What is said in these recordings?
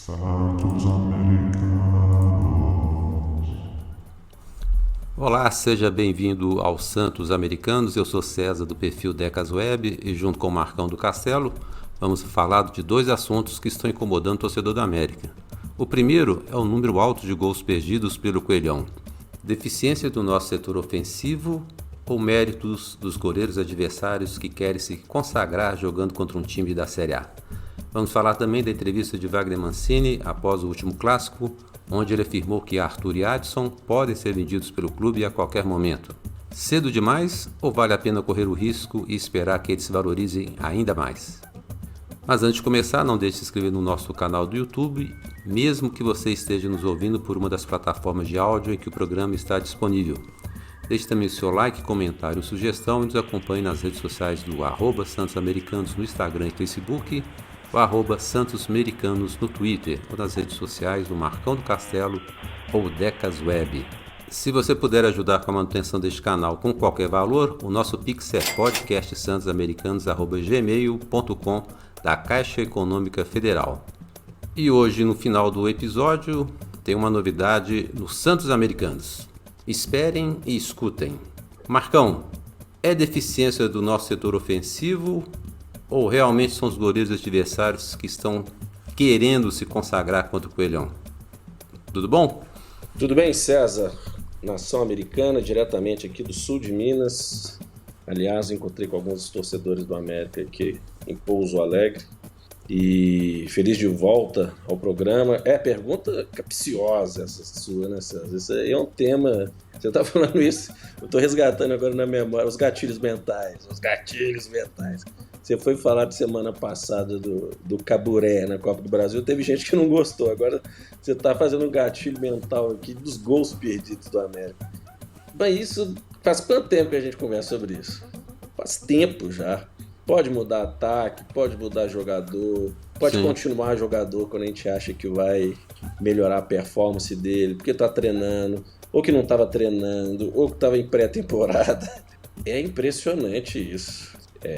Santos Americanos. Olá, seja bem-vindo ao Santos Americanos. Eu sou César do perfil Decas Web e junto com o Marcão do Castelo vamos falar de dois assuntos que estão incomodando o torcedor da América. O primeiro é o número alto de gols perdidos pelo Coelhão. Deficiência do nosso setor ofensivo ou méritos dos goleiros adversários que querem se consagrar jogando contra um time da Série A? Vamos falar também da entrevista de Wagner Mancini após o último clássico, onde ele afirmou que Arthur e Adson podem ser vendidos pelo clube a qualquer momento. Cedo demais ou vale a pena correr o risco e esperar que eles se valorizem ainda mais? Mas antes de começar, não deixe de se inscrever no nosso canal do YouTube, mesmo que você esteja nos ouvindo por uma das plataformas de áudio em que o programa está disponível. Deixe também o seu like, comentário, sugestão e nos acompanhe nas redes sociais do @Santos Americanos no Instagram e Facebook, o @Santos Americanos no Twitter ou nas redes sociais do Marcão do Castelo ou Decas Web. Se você puder ajudar com a manutenção deste canal com qualquer valor, o nosso Pix é podcastsantosamericanos@gmail.com da Caixa Econômica Federal. E hoje, no final do episódio, tem uma novidade no Santos Americanos. Esperem e escutem. Marcão, é deficiência do nosso setor ofensivo ou realmente são os goleiros adversários que estão querendo se consagrar contra o Coelhão? Tudo bom? Tudo bem, César? Nação americana, diretamente aqui do sul de Minas. Aliás, encontrei com alguns torcedores do América aqui em Pouso Alegre. E feliz de volta ao programa. Pergunta capciosa essa sua, né, César? Isso aí é um tema... Você tá falando isso, eu tô resgatando agora na memória os gatilhos mentais. Você foi falar de semana passada do Caburé na Copa do Brasil, teve gente que não gostou. Agora você tá fazendo um gatilho mental aqui dos gols perdidos do América. Mas isso, faz quanto tempo que a gente conversa sobre isso? Faz tempo já. Pode mudar ataque, pode mudar jogador, pode continuar jogador quando a gente acha que vai melhorar a performance dele, porque tá treinando, ou que não estava treinando, ou que estava em pré-temporada. É impressionante isso.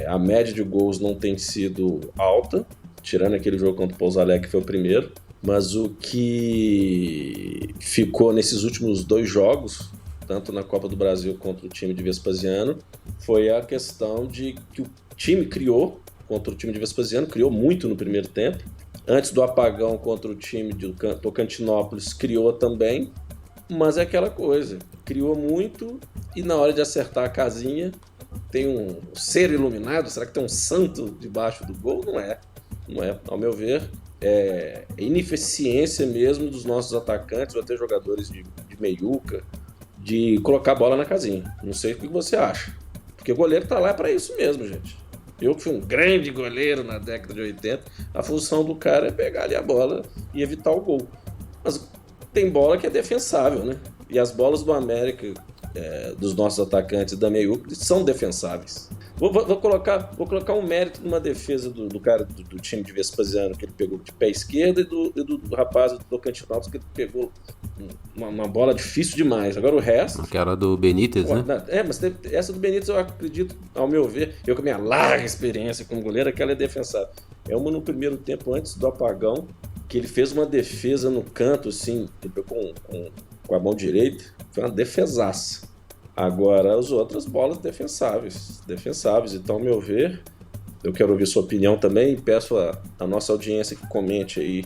A média de gols não tem sido alta, tirando aquele jogo contra o Pouso Alegre que foi o primeiro, mas o que ficou nesses últimos dois jogos, tanto na Copa do Brasil contra o time de Vespasiano, foi a questão de que o time criou contra o time de Vespasiano, criou muito no primeiro tempo. Antes do apagão contra o time de Tocantinópolis, criou também, mas é aquela coisa, criou muito e na hora de acertar a casinha tem um ser iluminado. Será que tem um santo debaixo do gol? Não é, ao meu ver, é ineficiência mesmo dos nossos atacantes ou até jogadores de meiuca, de colocar a bola na casinha. Não sei o que você acha, porque o goleiro tá lá para isso mesmo, gente. Eu que fui um grande goleiro na década de 80, a função do cara é pegar ali a bola e evitar o gol. Mas tem bola que é defensável, né? E as bolas do América, dos nossos atacantes da meiuca, são defensáveis. Vou colocar um mérito numa defesa do cara do time de Vespasiano, que ele pegou de pé esquerdo, e do rapaz do Tocantinópolis, que ele pegou uma bola difícil demais. Agora o resto... Aquela do Benítez, né? Mas essa do Benítez eu acredito, ao meu ver, eu com a minha larga experiência como goleiro, aquela é defensável. É uma no primeiro tempo, antes do apagão, que ele fez uma defesa no canto, assim, ele pegou com a mão direita, foi uma defesaça. Agora, as outras bolas defensáveis. Então, ao meu ver, eu quero ouvir sua opinião também e peço a nossa audiência que comente aí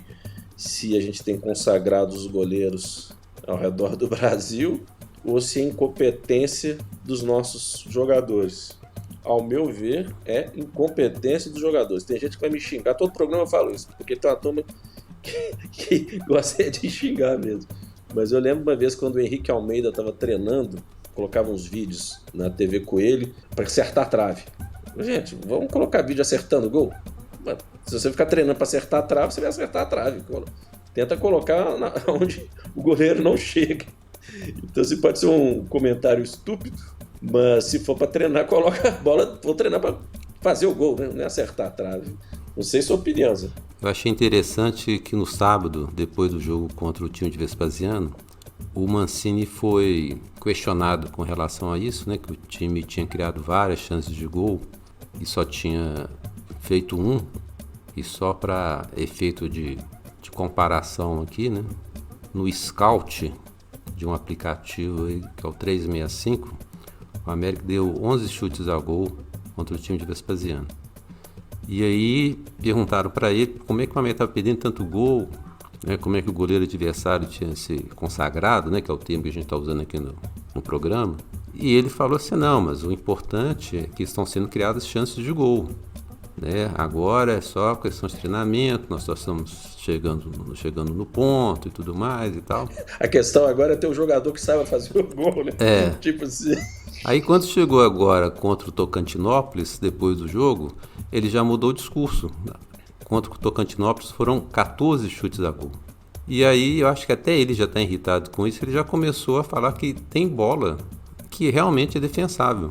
se a gente tem consagrado os goleiros ao redor do Brasil ou se é incompetência dos nossos jogadores. Ao meu ver, é incompetência dos jogadores. Tem gente que vai me xingar, todo programa eu falo isso, porque tem uma turma que gosta de xingar mesmo. Mas eu lembro uma vez quando o Henrique Almeida estava treinando, colocava uns vídeos na TV Coelho para acertar a trave. Gente, vamos colocar vídeo acertando o gol? Se você ficar treinando para acertar a trave, você vai acertar a trave. Tenta colocar onde o goleiro não chega. Então, se pode ser um comentário estúpido, mas se for para treinar, coloca a bola. Vou treinar para fazer o gol, né? Não é acertar a trave. Não sei sua opinião, Zé. Eu achei interessante que no sábado, depois do jogo contra o time de Vespasiano, o Mancini foi questionado com relação a isso, né? Que o time tinha criado várias chances de gol e só tinha feito um, e só para efeito de de comparação aqui, né? No Scout de um aplicativo aí, que é o 365, o América deu 11 chutes a gol contra o time de Vespasiano. E aí perguntaram para ele como é que o América estava perdendo tanto gol, né? Como é que o goleiro adversário tinha se consagrado, né? Que é o termo que a gente está usando aqui no programa. E ele falou assim, não, mas o importante é que estão sendo criadas chances de gol, né? Agora é só questão de treinamento, nós só estamos chegando no ponto e tudo mais e tal. A questão agora é ter um jogador que saiba fazer o gol, né? Tipo assim. Aí quando chegou agora contra o Tocantinópolis, depois do jogo, ele já mudou o discurso. Contra o Tocantinópolis foram 14 chutes a gol. E aí eu acho que até ele já está irritado com isso, ele já começou a falar que tem bola que realmente é defensável.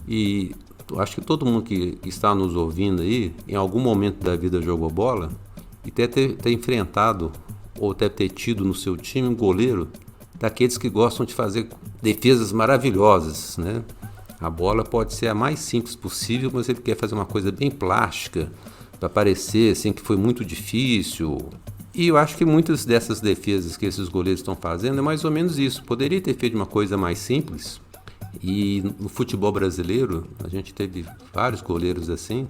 E eu acho que todo mundo que está nos ouvindo aí, em algum momento da vida jogou bola, e deve ter enfrentado ou deve ter tido no seu time um goleiro daqueles que gostam de fazer defesas maravilhosas, né? A bola pode ser a mais simples possível, mas ele quer fazer uma coisa bem plástica, para parecer assim, que foi muito difícil. E eu acho que muitas dessas defesas que esses goleiros estão fazendo é mais ou menos isso. Poderia ter feito uma coisa mais simples. E no futebol brasileiro, a gente teve vários goleiros assim,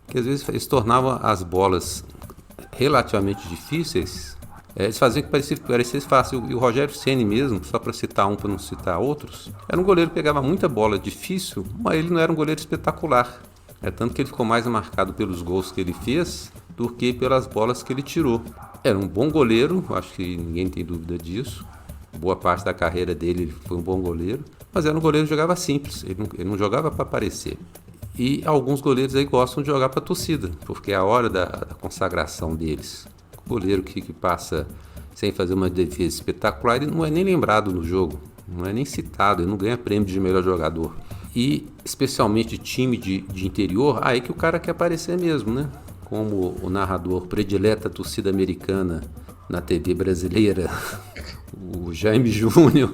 que às vezes eles tornavam as bolas relativamente difíceis, eles faziam que parecesse fácil. E o Rogério Ceni mesmo, só para citar um, para não citar outros, era um goleiro que pegava muita bola difícil, mas ele não era um goleiro espetacular. É tanto que ele ficou mais marcado pelos gols que ele fez do que pelas bolas que ele tirou. Era um bom goleiro, acho que ninguém tem dúvida disso. Boa parte da carreira dele ele foi um bom goleiro, mas era um goleiro que jogava simples, ele não jogava para aparecer. E alguns goleiros aí gostam de jogar para a torcida, porque é a hora da consagração deles. O goleiro que passa sem fazer uma defesa espetacular, ele não é nem lembrado no jogo, não é nem citado, ele não ganha prêmio de melhor jogador. E especialmente time de interior, aí que o cara quer aparecer mesmo, né? Como o narrador predileto da torcida americana na TV brasileira, o Jaime Júnior,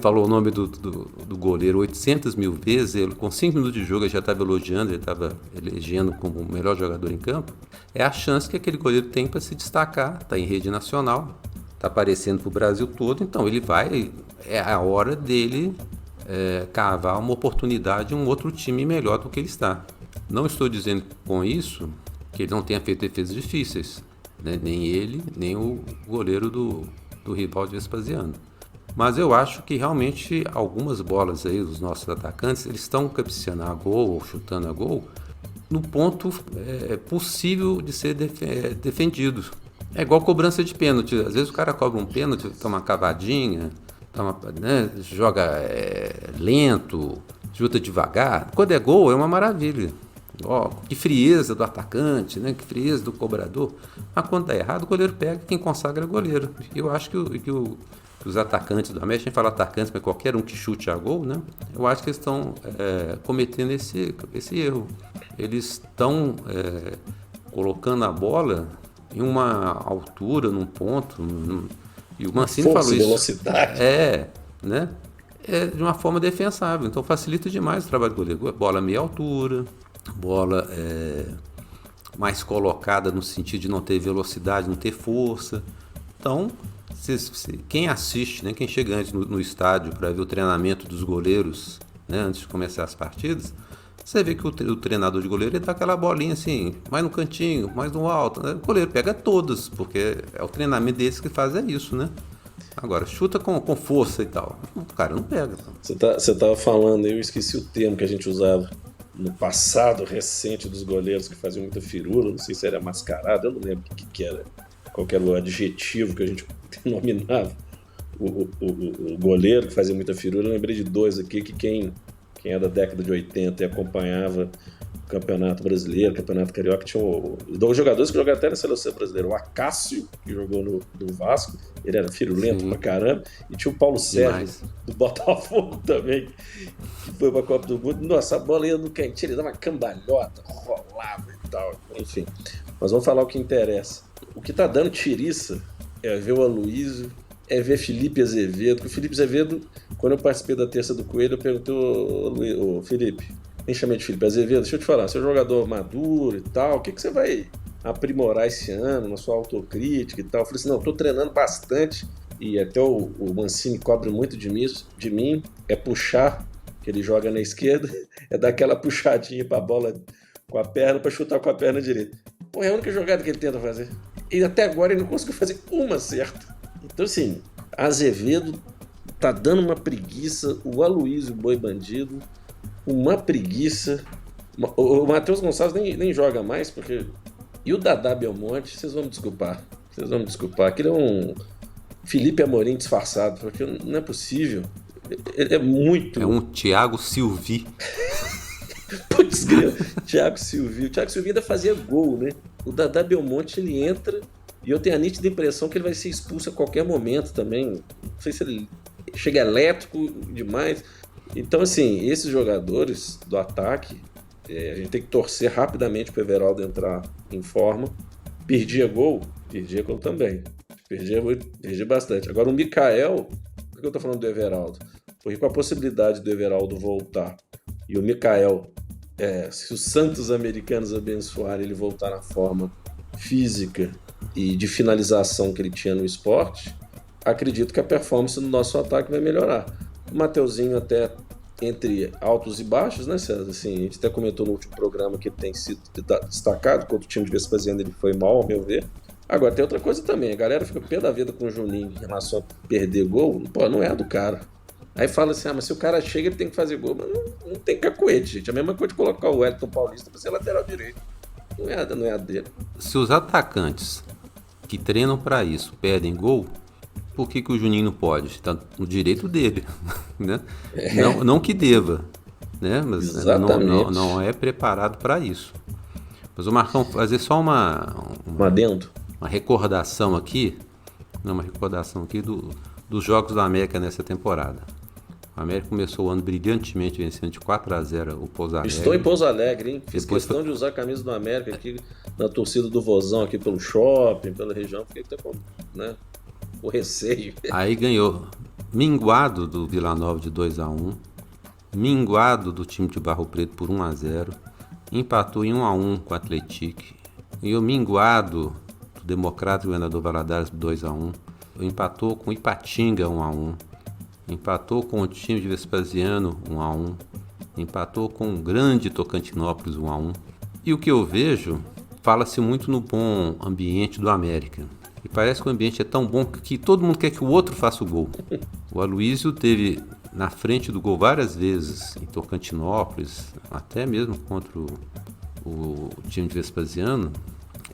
falou o nome do goleiro 800 mil vezes, ele, com 5 minutos de jogo ele já estava elogiando, ele estava elegendo como o melhor jogador em campo. É a chance que aquele goleiro tem para se destacar, está em rede nacional, está aparecendo para o Brasil todo, então ele vai, é a hora dele cavar uma oportunidade em um outro time melhor do que ele está. Não estou dizendo com isso que ele não tenha feito defesas difíceis, né? Nem ele, nem o goleiro do rival de Vespasiano. Mas eu acho que realmente algumas bolas aí, os nossos atacantes, eles estão cabeceando a gol ou chutando a gol no ponto possível de ser defendido. É igual cobrança de pênalti. Às vezes o cara cobra um pênalti, toma uma cavadinha, joga lento, chuta devagar. Quando é gol, é uma maravilha. Que frieza do atacante, né? Que frieza do cobrador. Mas quando tá errado, o goleiro pega, quem consagra é o goleiro. Eu acho que os atacantes do América, a gente fala atacantes, mas qualquer um que chute a gol, né? Eu acho que eles estão cometendo esse erro. Eles estão colocando a bola em uma altura, num ponto, e o Mancini falou isso. Velocidade. Né? De uma forma defensável. Então facilita demais o trabalho do goleiro. Bola meia altura, bola mais colocada no sentido de não ter velocidade, não ter força. Então, quem assiste, né, quem chega antes no estádio para ver o treinamento dos goleiros, né, antes de começar as partidas, você vê que o treinador de goleiro ele dá aquela bolinha assim, mais no cantinho, mais no alto. Né? O goleiro pega todas, porque é o treinamento deles que faz isso, né? Agora, chuta com força e tal. O cara não pega. Você estava falando, eu esqueci o termo que a gente usava no passado recente dos goleiros que faziam muita firula, não sei se era mascarado, eu não lembro o que era, qual era o adjetivo que a gente denominava o goleiro que fazia muita firula. Eu lembrei de dois aqui que quem é da década de 80 e acompanhava o Campeonato Brasileiro, o Campeonato Carioca, tinha dois jogadores que jogaram até na seleção brasileira, o Acácio, que jogou no Vasco, ele era firulento pra caramba, e tinha o Paulo Sérgio, do Botafogo também, que foi pra Copa do Mundo. Nossa, a bola ia no cantinho, ele dava uma cambalhota, rolava e tal, enfim. Mas vamos falar o que interessa. O que tá dando tiriça é ver o Aloysio, é ver Felipe Azevedo, porque o Felipe Azevedo, quando eu participei da Terça do Coelho, eu perguntei ao Felipe, nem chamei de Felipe Azevedo, deixa eu te falar, você é um jogador maduro e tal, o que você vai aprimorar esse ano na sua autocrítica e tal. Eu falei assim, não, estou treinando bastante e até o Mancini cobra muito de mim, é puxar, que ele joga na esquerda, é dar aquela puxadinha para a bola com a perna para chutar com a perna direita. Pô, é a única jogada que ele tenta fazer. E até agora ele não conseguiu fazer uma certa. Então, assim, Azevedo tá dando uma preguiça, o Aloysio Boi Bandido, uma preguiça. O Matheus Gonçalves nem joga mais, porque. E o Dadá Belmonte, vocês vão me desculpar. Aquele é um Felipe Amorim disfarçado, porque não é possível. Ele é muito. É um Thiago Silvi. Putz, Thiago Silvio. O Thiago Silvio ainda fazia gol, né? O Dadá Belmonte, ele entra e eu tenho a nítida impressão que ele vai ser expulso a qualquer momento também. Não sei se ele chega elétrico demais. Então, assim, esses jogadores do ataque, a gente tem que torcer rapidamente para o Everaldo entrar em forma. Perdia gol também. Perdi bastante. Agora, o Mikael, por que eu tô falando do Everaldo? Porque com a possibilidade do Everaldo voltar e o Mikael, se os santos americanos abençoarem ele voltar na forma física e de finalização que ele tinha no esporte, acredito que a performance do nosso ataque vai melhorar. O Mateuzinho até entre altos e baixos, né, César? Assim, a gente até comentou no último programa que ele tem sido destacado, contra o time de Vespasiano ele foi mal, ao meu ver. Agora, tem outra coisa também, a galera fica pé da vida com o Juninho em relação a perder gol, pô, não é a do cara. Aí fala assim, mas se o cara chega ele tem que fazer gol, mas não tem cacuete, gente. A mesma coisa de colocar o Wellington Paulista para ser lateral direito. Não é a dele. Se os atacantes que treinam para isso perdem gol, por que o Juninho não pode? Está no direito dele, né? Não que deva, né? Mas não é preparado para isso. Mas o Marcão, fazer só uma recordação aqui, dos jogos da América nessa temporada. A América começou o ano brilhantemente vencendo de 4-0 o Pouso Alegre. Estou em Pouso Alegre, hein? Fiz questão de usar a camisa do América aqui na torcida do Vozão, aqui pelo shopping, pela região. Fiquei até com, né, o receio. Aí ganhou minguado do Vila Nova de 2-1, minguado do time de Barro Preto por 1-0, empatou em 1-1 com o Atlético, ganhou minguado do Democrata e Governador Valadares 2-1, empatou com Ipatinga 1-1, empatou com o time de Vespasiano 1-1, empatou com o grande Tocantinópolis 1-1. E o que eu vejo, fala-se muito no bom ambiente do América. E parece que o ambiente é tão bom que todo mundo quer que o outro faça o gol. O Aloysio teve na frente do gol várias vezes em Tocantinópolis, até mesmo contra o time de Vespasiano.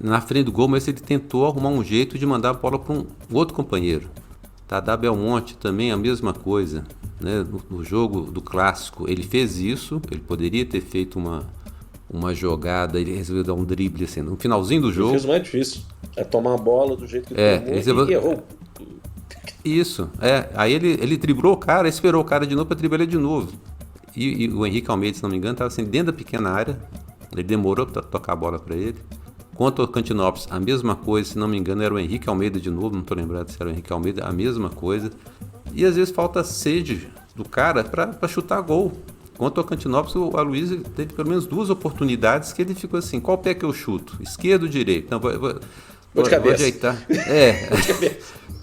Na frente do gol, mas ele tentou arrumar um jeito de mandar a bola para um outro companheiro. Dadá Belmonte também a mesma coisa, né? No jogo do Clássico ele fez isso, ele poderia ter feito uma jogada, ele resolveu dar um drible assim, no finalzinho do jogo. Ele fez o mais difícil, tomar a bola do jeito que tomou e errou. Isso, aí ele driblou o cara, esperou o cara de novo para driblar ele de novo. E o Henrique Almeida, se não me engano, estava assim, dentro da pequena área, ele demorou para tocar a bola para ele. Quanto ao Cantinópolis, a mesma coisa, se não me engano, era o Henrique Almeida de novo, não estou lembrado se era o Henrique Almeida, a mesma coisa. E às vezes falta sede do cara para chutar gol. Quanto ao Cantinópolis, o Aloysio teve pelo menos 2 oportunidades que ele ficou assim, qual pé que eu chuto? Esquerdo ou direito? Não, vou ajeitar.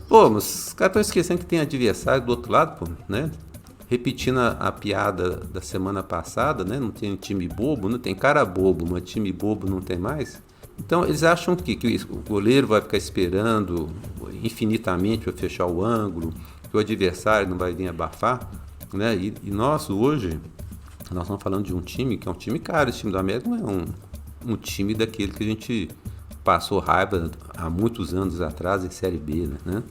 Pô, mas os caras estão esquecendo que tem adversário do outro lado, pô, né? Repetindo a piada da semana passada, né? Não tem time bobo, não tem cara bobo, mas time bobo não tem mais. Então eles acham que o goleiro vai ficar esperando infinitamente para fechar o ângulo, que o adversário não vai vir abafar, né? E nós hoje, nós estamos falando de um time que é um time caro. Esse time do América não é um time daquele que a gente passou raiva há muitos anos atrás em Série B, né?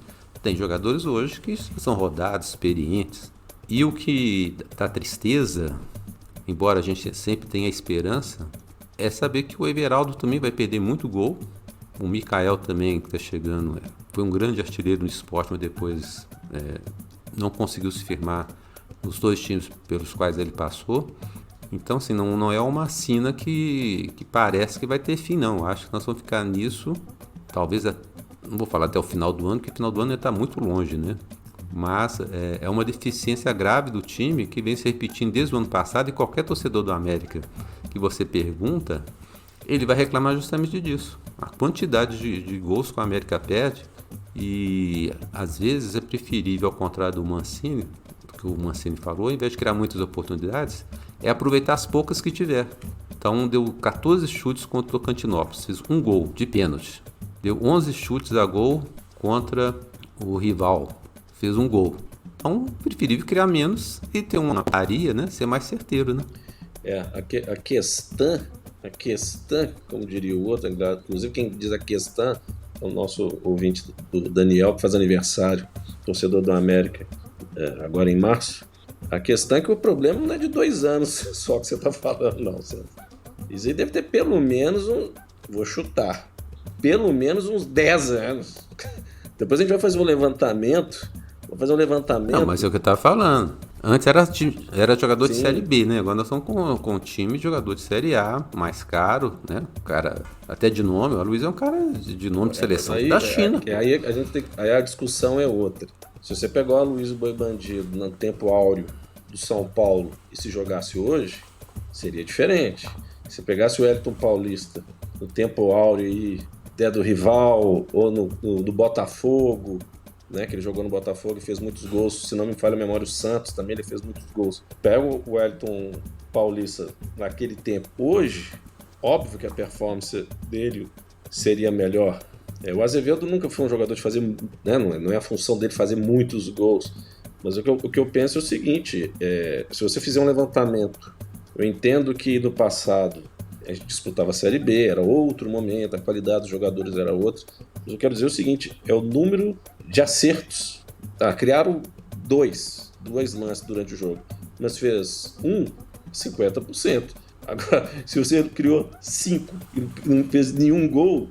Tem jogadores hoje que são rodados, experientes. E o que dá tristeza, embora a gente sempre tenha esperança, é saber que o Everaldo também vai perder muito gol. O Mikael também, que está chegando, foi um grande artilheiro no esporte, mas depois não conseguiu se firmar nos 2 times pelos quais ele passou. Então, assim, não é uma sina que parece que vai ter fim, não. Acho que nós vamos ficar nisso, talvez, não vou falar até o final do ano, porque o final do ano está muito longe, né? Mas é uma deficiência grave do time que vem se repetindo desde o ano passado, e qualquer torcedor do América que você pergunta, ele vai reclamar justamente disso. a quantidade de gols que o América perde, e às vezes é preferível, ao contrário do Mancini, do que o Mancini falou, ao invés de criar muitas oportunidades, é aproveitar as poucas que tiver. Então deu 14 chutes contra o Tocantinópolis, fez um gol de pênalti. Deu 11 chutes a gol contra o rival, fez um gol. Então, preferível criar menos e ter uma paria, né? Ser mais certeiro, né? A questão, como diria o outro, inclusive quem diz a questão é o nosso ouvinte, o Daniel, que faz aniversário, torcedor do América, agora em março. A questão é que o problema não é de 2 anos só que você está falando, não. Isso aí deve ter pelo menos vou chutar, pelo menos uns 10 anos. Depois a gente vai fazer um levantamento. Não, mas é o que eu estava falando. Antes era jogador de Sim. Série B, né? Agora nós estamos com um time de jogador de Série A, mais caro, né? O cara, até de nome, o Luiz é um cara de nome de seleção da China. Aí a discussão é outra. Se você pegar o Luiz Boi Bandido no tempo áureo do São Paulo e se jogasse hoje, seria diferente. Se pegasse o Wellington Paulista no tempo áureo aí, até do rival, ou do Botafogo, né, que ele jogou no Botafogo e fez muitos gols, se não me falha a memória, o Santos também ele fez muitos gols. Pega o Wellington Paulista naquele tempo. Hoje, óbvio que a performance dele seria melhor. O Azevedo nunca foi um jogador de fazer, né, não é a função dele fazer muitos gols, mas o que eu penso é o seguinte, se você fizer um levantamento, eu entendo que no passado a gente disputava a Série B, era outro momento, a qualidade dos jogadores era outra, mas eu quero dizer o seguinte, é o número de acertos. Criaram dois lances durante o jogo, mas fez 50%. Agora, se você criou 5 e não fez nenhum gol,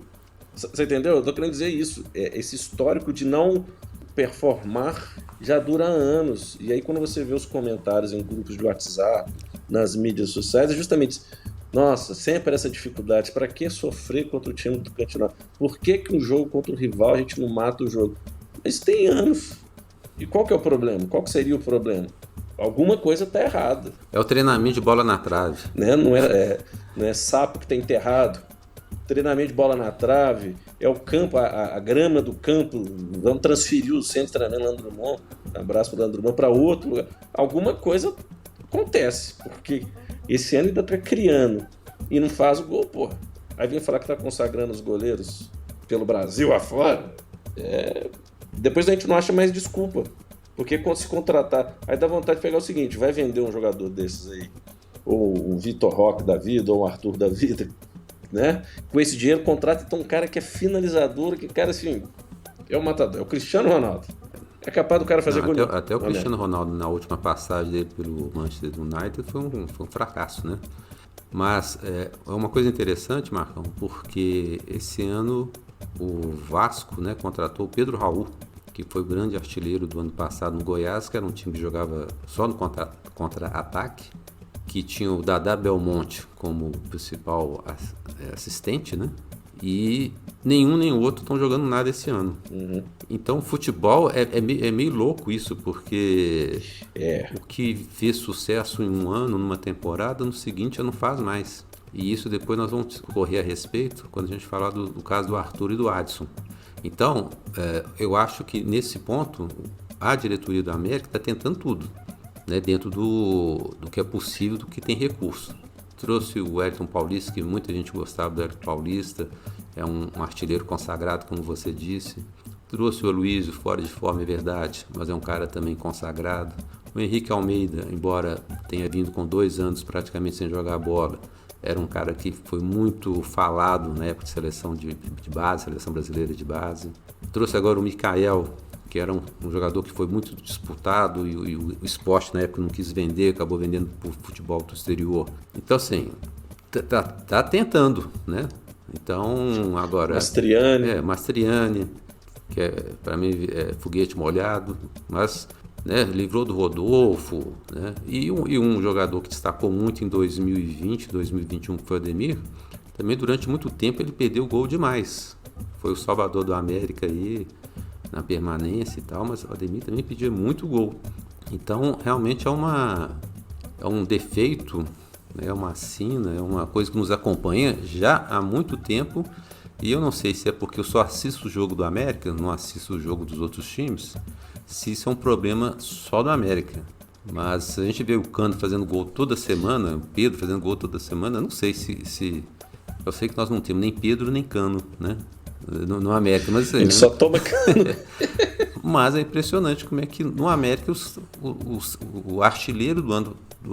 você entendeu? Eu tô querendo dizer isso. Esse histórico de não performar já dura anos. E aí quando você vê os comentários em grupos de WhatsApp, nas mídias sociais, é justamente isso. Nossa, sempre essa dificuldade. Para que sofrer contra o time do Tocantinópolis? Por que um jogo contra o rival a gente não mata o jogo? Mas tem anos. E qual que é o problema? Qual que seria o problema? Alguma coisa está errada. É o treinamento de bola na trave. Né? Não é sapo que está enterrado. Treinamento de bola na trave, é o campo, a grama do campo, vamos transferir o centro de treinamento Leandro Drummond, abraço para o Leandro Drummond, para outro lugar. Alguma coisa acontece, porque esse ano ainda está criando e não faz o gol, porra. Aí vem falar que está consagrando os goleiros pelo Brasil afora. Depois a gente não acha mais desculpa, porque quando se contratar, aí dá vontade de pegar o seguinte, vai vender um jogador desses aí, ou o Vitor Roque da vida, ou o Arthur da vida, né? Com esse dinheiro contrata então um cara que é finalizador, que cara assim, é o matador, é o Cristiano Ronaldo. É capaz do cara fazer gol. Até o Cristiano Ronaldo na última passagem dele pelo Manchester United foi um fracasso, né? Mas é uma coisa interessante, Marcão, porque esse ano o Vasco, né, contratou o Pedro Raul, que foi o grande artilheiro do ano passado no Goiás, que era um time que jogava só no contra-ataque, que tinha o Dadá Belmonte como principal assistente, né? E nenhum nem o outro estão jogando nada esse ano. Uhum. Então, futebol é meio louco isso, porque o que fez sucesso em um ano, numa temporada, no seguinte já não faz mais. E isso depois nós vamos correr a respeito quando a gente falar do caso do Arthur e do Adson. Então, eu acho que nesse ponto, a diretoria do América está tentando tudo, né, dentro do que é possível, do que tem recurso. Trouxe o Wellington Paulista, que muita gente gostava do Wellington Paulista, é um artilheiro consagrado, como você disse. Trouxe o Aloysio, fora de forma, é verdade, mas é um cara também consagrado. O Henrique Almeida, embora tenha vindo com 2 anos praticamente sem jogar bola, era um cara que foi muito falado na época de seleção de base, seleção brasileira de base. Trouxe agora o Mikael, que era um jogador que foi muito disputado e o esporte na época não quis vender, acabou vendendo para o futebol do exterior. Então, assim, tá tentando, né? Então, agora... Mastriani, que para mim é foguete molhado, mas... né, livrou do Rodolfo, né? E um jogador que destacou muito em 2020, 2021, que foi o Ademir, também durante muito tempo ele perdeu gol demais. Foi o salvador do América aí, na permanência e tal, mas o Ademir também pedia muito gol. Então, realmente é um defeito, é uma sina, é uma coisa que nos acompanha já há muito tempo E eu não sei se é porque eu só assisto o jogo do América, não assisto o jogo dos outros times, se isso é um problema só do América. Mas se a gente vê o Cano fazendo gol toda semana, o Pedro fazendo gol toda semana, eu não sei se... Eu sei que nós não temos nem Pedro nem Cano, né? No América, mas Ele só toma Cano. Mas é impressionante como é que no América o artilheiro do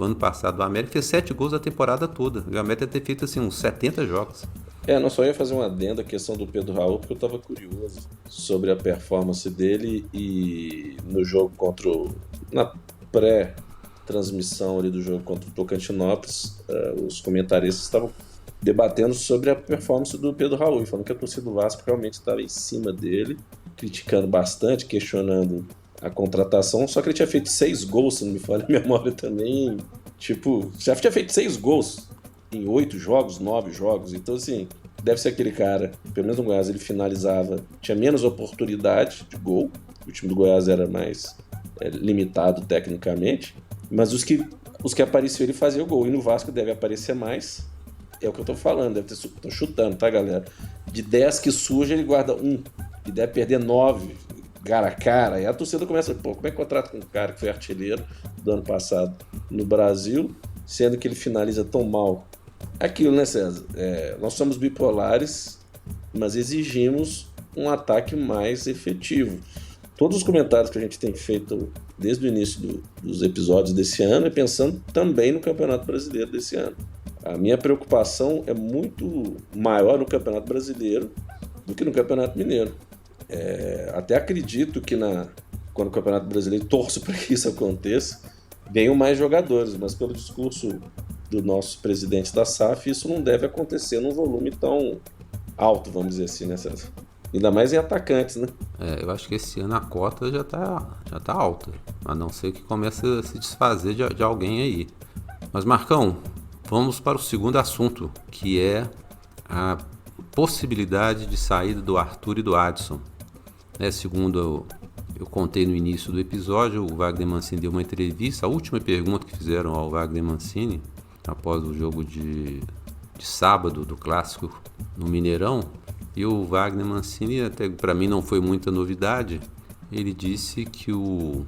ano passado do América fez 7 gols a temporada toda. O América deve ter feito assim uns 70 jogos. Não só ia fazer um adendo à questão do Pedro Raul, porque eu estava curioso sobre a performance dele e no jogo na pré-transmissão ali do jogo contra o Tocantinópolis, os comentaristas estavam debatendo sobre a performance do Pedro Raul, falando que a torcida do Vasco realmente estava em cima dele, criticando bastante, questionando a contratação, só que ele tinha feito 6 gols, se não me falha a memória também, tipo, já tinha feito 6 gols em 8 jogos, 9 jogos, então assim, deve ser aquele cara, pelo menos no Goiás ele finalizava, tinha menos oportunidade de gol, o time do Goiás era mais limitado tecnicamente, mas os que apareciam ele fazia o gol, e no Vasco deve aparecer mais, é o que eu tô falando, tô chutando, tá galera? De 10 que surge ele guarda 1, e deve perder 9, cara a cara, e a torcida começa, pô, como é que contrata com um cara que foi artilheiro do ano passado no Brasil, sendo que ele finaliza tão mal? Aquilo, né, César? Nós somos bipolares, mas exigimos um ataque mais efetivo. Todos os comentários que a gente tem feito desde o início dos episódios desse ano é pensando também no Campeonato Brasileiro desse ano. A minha preocupação é muito maior no Campeonato Brasileiro do que no Campeonato Mineiro. Até acredito que quando o Campeonato Brasileiro, torço para que isso aconteça, venham mais jogadores, mas pelo discurso do nosso presidente da SAF, isso não deve acontecer num volume tão alto, vamos dizer assim, né, César? Ainda mais em atacantes, né? Eu acho que esse ano a cota já tá alta, a não ser que comece a se desfazer de alguém aí. Mas, Marcão, vamos para o segundo assunto, que é a possibilidade de saída do Arthur e do Adson. Segundo eu contei no início do episódio, o Wagner Mancini deu uma entrevista, a última pergunta que fizeram ao Wagner Mancini, após o jogo de sábado do Clássico no Mineirão, e o Wagner Mancini, até para mim não foi muita novidade, ele disse que o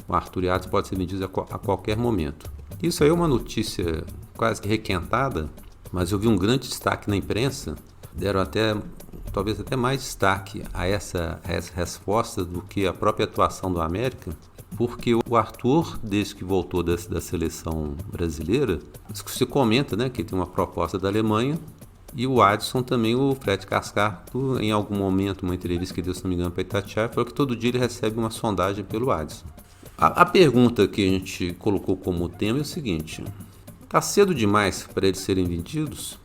Arthur e Adson pode ser vendido a qualquer momento. Isso aí é uma notícia quase que requentada, mas eu vi um grande destaque na imprensa, deram talvez até mais destaque a essa resposta do que a própria atuação do América, porque o Arthur, desde que voltou da seleção brasileira, se comenta, né, que tem uma proposta da Alemanha, e o Adson também, o Fred Cascarto, em algum momento, uma entrevista que deu, se não me engano, para Itatiaia, falou que todo dia ele recebe uma sondagem pelo Adson. A pergunta que a gente colocou como tema é o seguinte: está cedo demais para eles serem vendidos?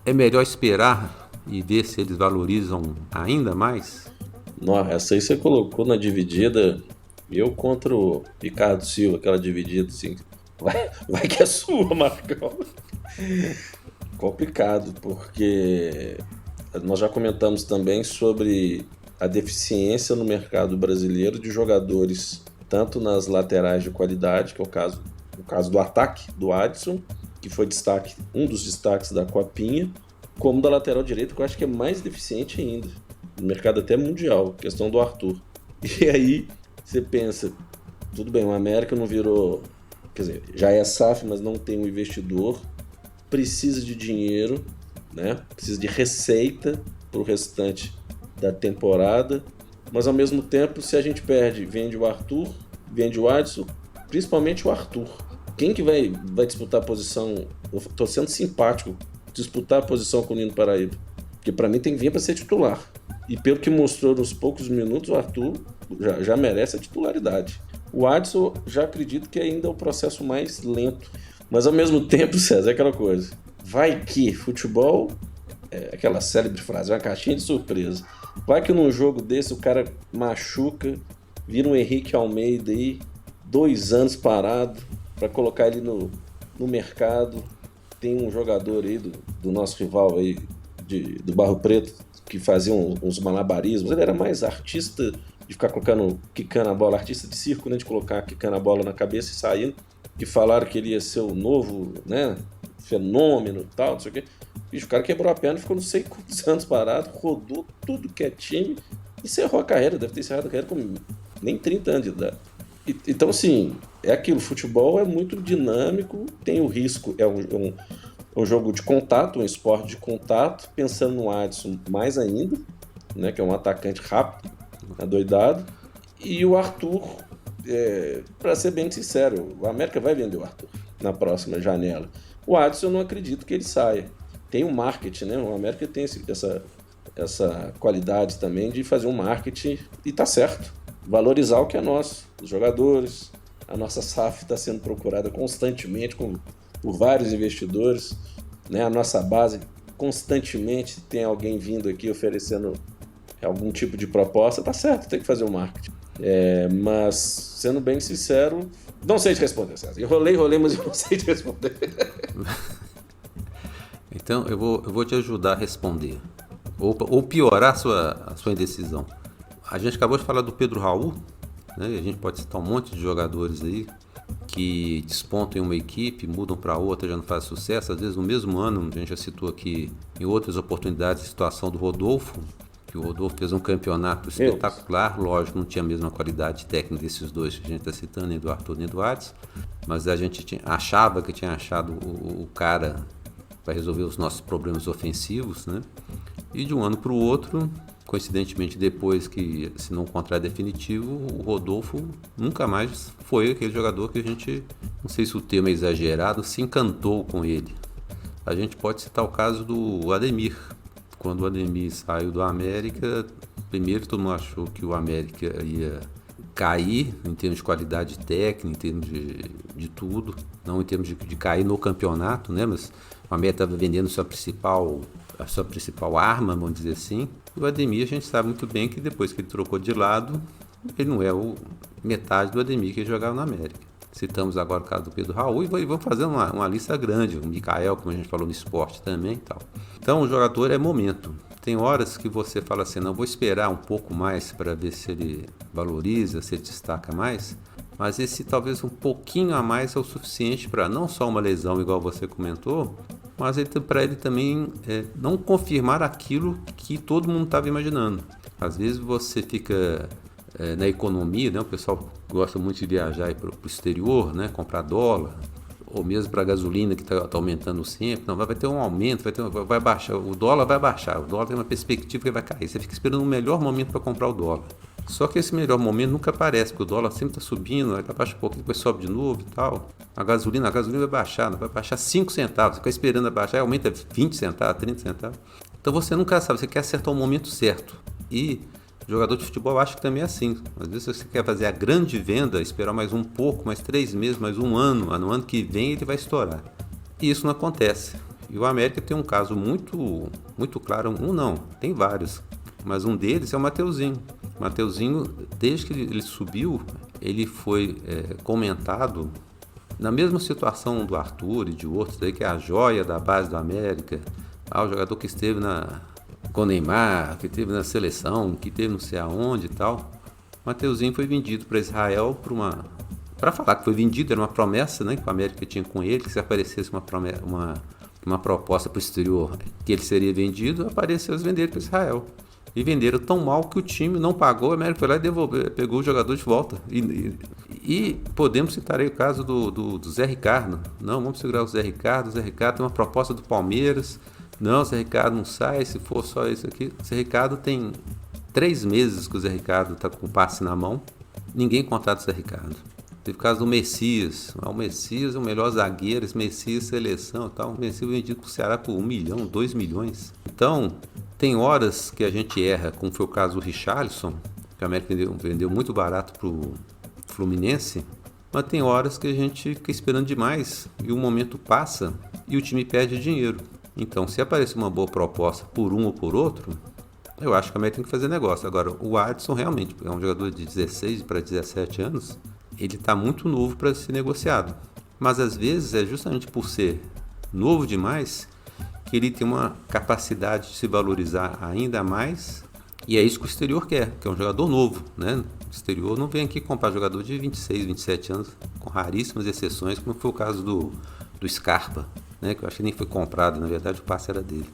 É melhor esperar e ver se eles valorizam ainda mais? Nossa, essa aí você colocou na dividida, eu contra o Ricardo Silva, aquela dividida assim, vai que é sua, Marcão. Complicado, porque nós já comentamos também sobre a deficiência no mercado brasileiro de jogadores, tanto nas laterais de qualidade, que é o caso do ataque do Adson, que foi um dos destaques da Copinha, como da lateral direita, que eu acho que é mais deficiente ainda, no mercado até mundial, questão do Arthur. E aí você pensa, tudo bem, o América não virou, quer dizer, já é SAF, mas não tem um investidor, precisa de dinheiro, né? Precisa de receita para o restante da temporada, mas ao mesmo tempo, se a gente vende o Arthur, vende o Adson, principalmente o Arthur. Quem que vai disputar a posição? Eu tô sendo simpático, disputar a posição com o Nino Paraíba, porque para mim tem que vir para ser titular. E pelo que mostrou nos poucos minutos, o Arthur já merece a titularidade. O Adson, já acredito que ainda é o processo mais lento. Mas ao mesmo tempo, César, é aquela coisa. Vai que futebol, aquela célebre frase, é uma caixinha de surpresa. Vai que num jogo desse o cara machuca, vira um Henrique Almeida aí, 2 anos parado, para colocar ele no mercado. Tem um jogador aí do nosso rival aí, do Barro Preto, que fazia uns malabarismos. Ele era mais artista de ficar quicando a bola, artista de circo, né, de colocar quicando a bola na cabeça e saindo. Que falaram que ele ia ser o novo, né, fenômeno e tal, não sei o quê. Bicho, o cara quebrou a perna, ficou não sei quantos anos parado, rodou tudo que é time, encerrou a carreira, deve ter encerrado a carreira com nem 30 anos de idade. Então, assim, é aquilo, futebol é muito dinâmico, tem o risco, é um jogo de contato, um esporte de contato, pensando no Adson mais ainda, né, que é um atacante rápido, adoidado, e o Arthur, para ser bem sincero, o América vai vender o Arthur na próxima janela. O Adson eu não acredito que ele saia. Tem um marketing, né? O América tem essa qualidade também de fazer um marketing e tá certo. Valorizar o que é nosso, os jogadores, a nossa SAF está sendo procurada constantemente por vários investidores, né? A nossa base constantemente tem alguém vindo aqui oferecendo algum tipo de proposta, tá certo, tem que fazer o marketing. Mas, sendo bem sincero, não sei te responder, César. Enrolei, mas eu não sei te responder. Então eu vou te ajudar a responder, ou piorar a sua indecisão. A gente acabou de falar do Pedro Raul, né? A gente pode citar um monte de jogadores aí que despontam em uma equipe, mudam para outra, já não faz sucesso. Às vezes no mesmo ano, a gente já citou aqui em outras oportunidades a situação do Rodolfo, que o Rodolfo fez um campeonato espetacular, lógico, não tinha a mesma qualidade técnica desses dois que a gente está citando, nem do Arthur nem do Adson, mas a gente achava que tinha achado o cara para resolver os nossos problemas ofensivos, né? E de um ano para o outro, coincidentemente depois que assinou um contrato definitivo, o Rodolfo nunca mais foi aquele jogador que a gente, não sei se o termo é exagerado, se encantou com ele. A gente pode citar o caso do Ademir. Quando o Ademir saiu do América, primeiro todo mundo achou que o América ia cair em termos de qualidade técnica, em termos de tudo, não em termos de cair no campeonato, né? Mas o América estava vendendo a sua principal arma, vamos dizer assim. E o Ademir, a gente sabe muito bem que depois que ele trocou de lado, ele não é metade do Ademir que ele jogava na América. Citamos agora o caso do Pedro Raul e vamos fazer uma lista grande, o Mikael, como a gente falou no esporte também e tal. Então o jogador é momento. Tem horas que você fala assim, não, vou esperar um pouco mais para ver se ele valoriza, se ele destaca mais, mas esse talvez um pouquinho a mais é o suficiente para não só uma lesão igual você comentou, mas para ele também não confirmar aquilo que todo mundo estava imaginando. Às vezes você fica na economia, né? O pessoal gosta muito de viajar para o exterior, né? Comprar dólar, ou mesmo para a gasolina que está aumentando sempre. Não, vai ter um aumento, vai baixar, o dólar vai baixar, o dólar tem uma perspectiva que vai cair. Você fica esperando o melhor momento para comprar o dólar. Só que esse melhor momento nunca aparece, porque o dólar sempre está subindo, aí baixa um pouquinho, depois sobe de novo e tal. A gasolina vai baixar 5 centavos, você fica esperando a baixar, aí aumenta 20 centavos, 30 centavos. Então você nunca sabe, você quer acertar o momento certo. E jogador de futebol acha que também é assim. Às vezes você quer fazer a grande venda, esperar mais um pouco, mais 3 meses, mais um ano, no ano que vem ele vai estourar. E isso não acontece. E o América tem um caso muito claro, tem vários, mas um deles é o Mateuzinho. O Mateuzinho, desde que ele subiu, ele foi comentado na mesma situação do Arthur e de outros aí, que é a joia da base do América, o jogador que esteve com o Neymar, que esteve na seleção, que esteve não sei aonde e tal. O Mateuzinho foi vendido para Israel para falar que foi vendido, era uma promessa, né, que o América tinha com ele, que se aparecesse uma proposta para o exterior que ele seria vendido, apareceu os venderam para Israel. E venderam tão mal que o time não pagou, a América foi lá e pegou o jogador de volta. E podemos citar aí o caso do Zé Ricardo. Não, vamos segurar o Zé Ricardo. O Zé Ricardo tem uma proposta do Palmeiras. Não, o Zé Ricardo não sai, se for só isso aqui. O Zé Ricardo tem 3 meses que o Zé Ricardo está com o passe na mão. Ninguém contrata o Zé Ricardo. Teve o caso do Messias. O Messias é o melhor zagueiro, esse Messias seleção e tal. O Messias vendido para o Ceará por 1 milhão, 2 milhões. Então, tem horas que a gente erra, como foi o caso do Richarlison, que a América vendeu muito barato para o Fluminense, mas tem horas que a gente fica esperando demais e o momento passa e o time perde dinheiro. Então, se aparecer uma boa proposta por um ou por outro, eu acho que a América tem que fazer negócio. Agora, o Adson realmente é um jogador de 16 para 17 anos, ele está muito novo para ser negociado. Mas às vezes é justamente por ser novo demais que ele tem uma capacidade de se valorizar ainda mais, e é isso que o exterior quer, que é um jogador novo, né? O exterior não vem aqui comprar jogador de 26, 27 anos, com raríssimas exceções, como foi o caso do Scarpa. né, que eu acho que nem foi comprado, na verdade o passe era dele.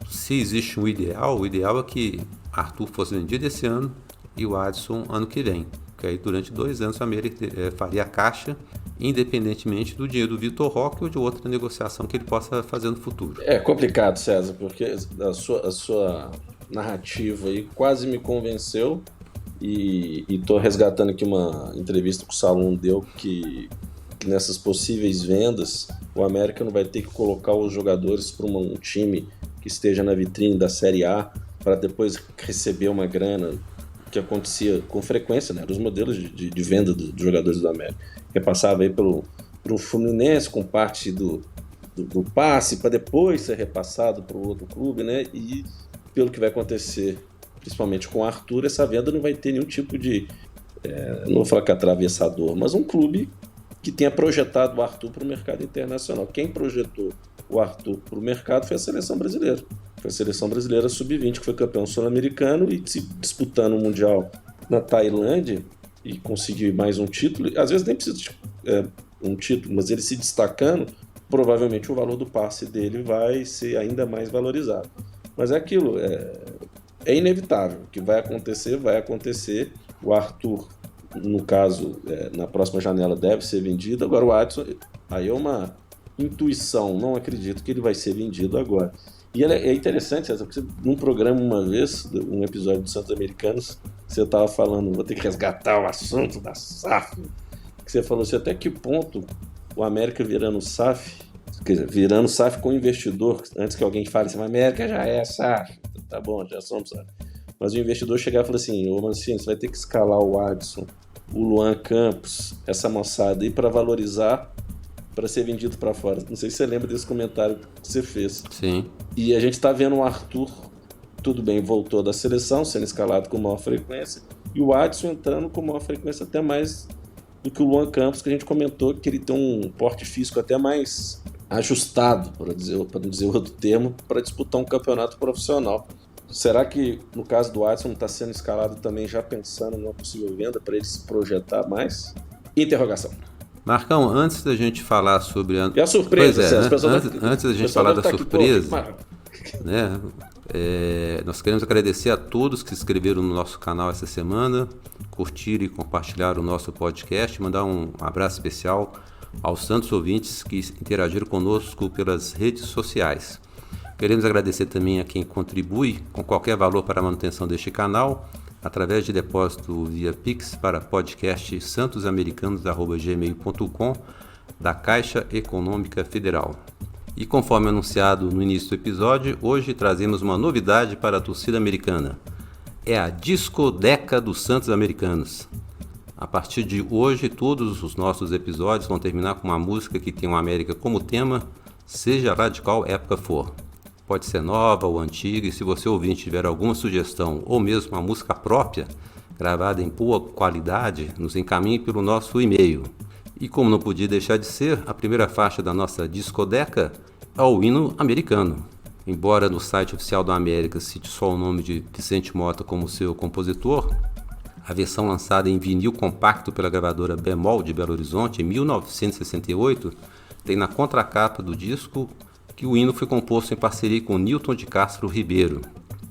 Se existe um ideal, o ideal é que Arthur fosse vendido esse ano e o Adson ano que vem. Porque aí durante 2 anos a América faria a caixa, independentemente do dinheiro do Vitor Roque ou de outra negociação que ele possa fazer no futuro. É complicado, César, porque a sua narrativa aí quase me convenceu e estou resgatando aqui uma entrevista que o Salum deu que nessas possíveis vendas o América não vai ter que colocar os jogadores para um time que esteja na vitrine da Série A para depois receber uma grana, que acontecia com frequência, né? Os modelos de venda dos jogadores do América, que passava aí pelo Fluminense com parte do passe para depois ser repassado para o outro clube, né? E pelo que vai acontecer, principalmente com o Arthur, essa venda não vai ter nenhum tipo de, não vou falar que atravessador, mas um clube que tenha projetado o Arthur para o mercado internacional. Quem projetou o Arthur para o mercado foi a seleção brasileira. Foi a seleção brasileira sub-20, que foi campeão sul-americano e se disputando o Mundial na Tailândia e conseguir mais um título. Às vezes nem precisa de um título, mas ele se destacando, provavelmente o valor do passe dele vai ser ainda mais valorizado. Mas é aquilo, é inevitável. O que vai acontecer. O Arthur, no caso, na próxima janela deve ser vendido. Agora o Adson, aí é uma intuição, não acredito que ele vai ser vendido agora. E é interessante, César, porque num programa uma vez, um episódio do Santos Americanos, você estava falando, vou ter que resgatar o assunto da SAF, que você falou assim, até que ponto o América virando SAF, quer dizer, virando SAF com investidor, antes que alguém fale assim, a América já é SAF, tá bom, já somos SAF. Mas o investidor chegar e falar assim, ô Mancini, você vai ter que escalar o Adson, o Luan Campos, essa moçada aí para valorizar, para ser vendido para fora. Não sei se você lembra desse comentário que você fez. Sim. E a gente está vendo o Arthur, tudo bem, voltou da seleção, sendo escalado com maior frequência, e o Adson entrando com maior frequência até mais do que o Luan Campos, que a gente comentou que ele tem um porte físico até mais ajustado, para não dizer outro termo, para disputar um campeonato profissional. Será que, no caso do Adson, não está sendo escalado também já pensando numa possível venda para ele se projetar mais? Interrogação. Marcão, antes da gente falar sobre E a surpresa, antes da gente falar da surpresa, né, nós queremos agradecer a todos que se inscreveram no nosso canal essa semana, curtiram e compartilharam o nosso podcast, mandar um abraço especial aos tantos ouvintes que interagiram conosco pelas redes sociais. Queremos agradecer também a quem contribui com qualquer valor para a manutenção deste canal, através de depósito via Pix para podcast santosamericanos@gmail.com da Caixa Econômica Federal. E conforme anunciado no início do episódio, hoje trazemos uma novidade para a torcida americana. É a Discodeca dos Santos Americanos. A partir de hoje, todos os nossos episódios vão terminar com uma música que tem o América como tema, seja lá de qual época for. Pode ser nova ou antiga, e se você ouvinte tiver alguma sugestão ou mesmo uma música própria, gravada em boa qualidade, nos encaminhe pelo nosso e-mail. E como não podia deixar de ser, a primeira faixa da nossa discodeca é o hino americano. Embora no site oficial da América cite só o nome de Vicente Mota como seu compositor, a versão lançada em vinil compacto pela gravadora Bemol de Belo Horizonte em 1968 tem na contracapa do disco que o hino foi composto em parceria com Nilton de Castro Ribeiro.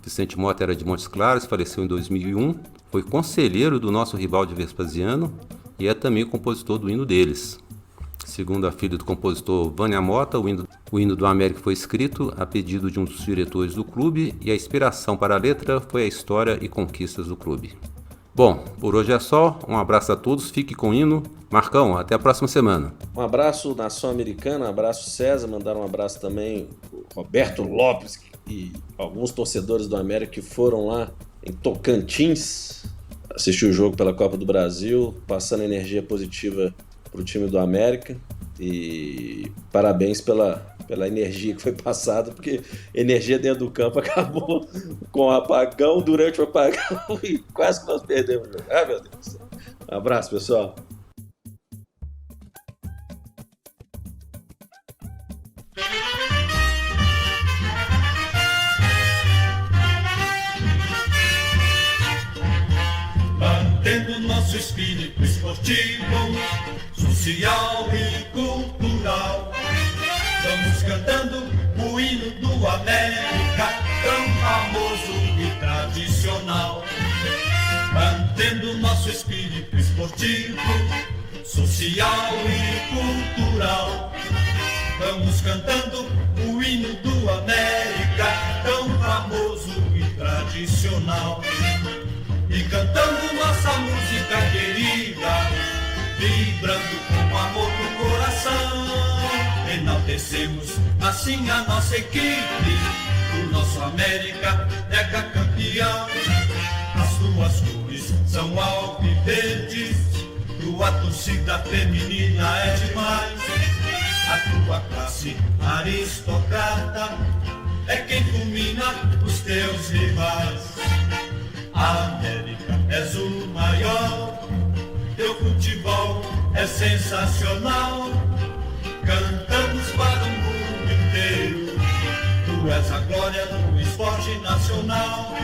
Vicente Mota era de Montes Claros, faleceu em 2001, foi conselheiro do nosso Ribaldi Vespasiano e é também o compositor do hino deles. Segundo a filha do compositor Vânia Mota, o hino do América foi escrito a pedido de um dos diretores do clube e a inspiração para a letra foi a história e conquistas do clube. Bom, por hoje é só. Um abraço a todos, fique com o hino. Marcão, até a próxima semana. Um abraço, Nação Americana, um abraço, César. Mandar um abraço também ao Roberto Lopes e alguns torcedores do América que foram lá em Tocantins assistir o jogo pela Copa do Brasil, passando energia positiva para o time do América. E parabéns pela energia que foi passada, porque energia dentro do campo acabou com o apagão, durante o apagão, e quase que nós perdemos o jogo. Ah, meu Deus. Um abraço, pessoal. Mantendo nosso espírito esportivo, social e cultural, Vamos cantando o hino do América, tão famoso e tradicional, mantendo nosso espírito esportivo, social e cultural. Vamos cantando o hino do América, tão famoso e tradicional, e cantando nossa música querida, vibrando com amor no coração. Enaltecemos assim a nossa equipe, o nosso América decacampeão. As tuas cores são alviverdes, tua torcida feminina é demais. A tua classe aristocrata é quem fulmina os teus rivais. América, és o maior, teu futebol é sensacional. Cantamos para o mundo inteiro, tu és a glória do esporte nacional.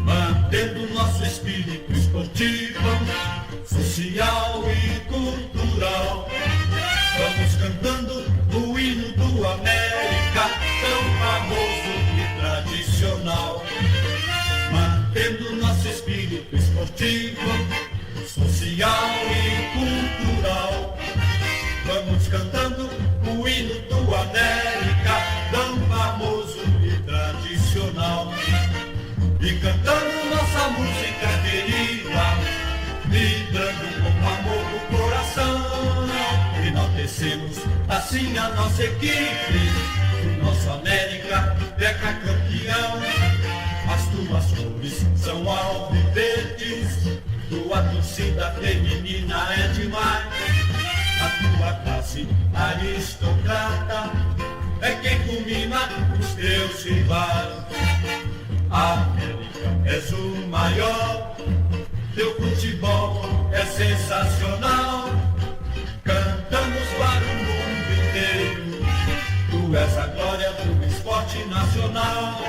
Mantendo nosso espírito esportivo, social e cultural, vamos cantando o hino do América, tão famoso e tradicional. Mantendo nosso espírito esportivo, social e cultural, vamos cantando o hino do América, tão famoso e tradicional, e cantando nossa música querida, vibrando com amor no coração. Enaltecemos assim a nossa equipe, o nosso América decacampeão. As tuas cores são alviverdes, tua torcida feminina é demais. A tua classe aristocrata é quem culmina os teus rivais. América, és o maior, teu futebol é sensacional. Cantamos para o mundo inteiro, tu és a glória do esporte nacional.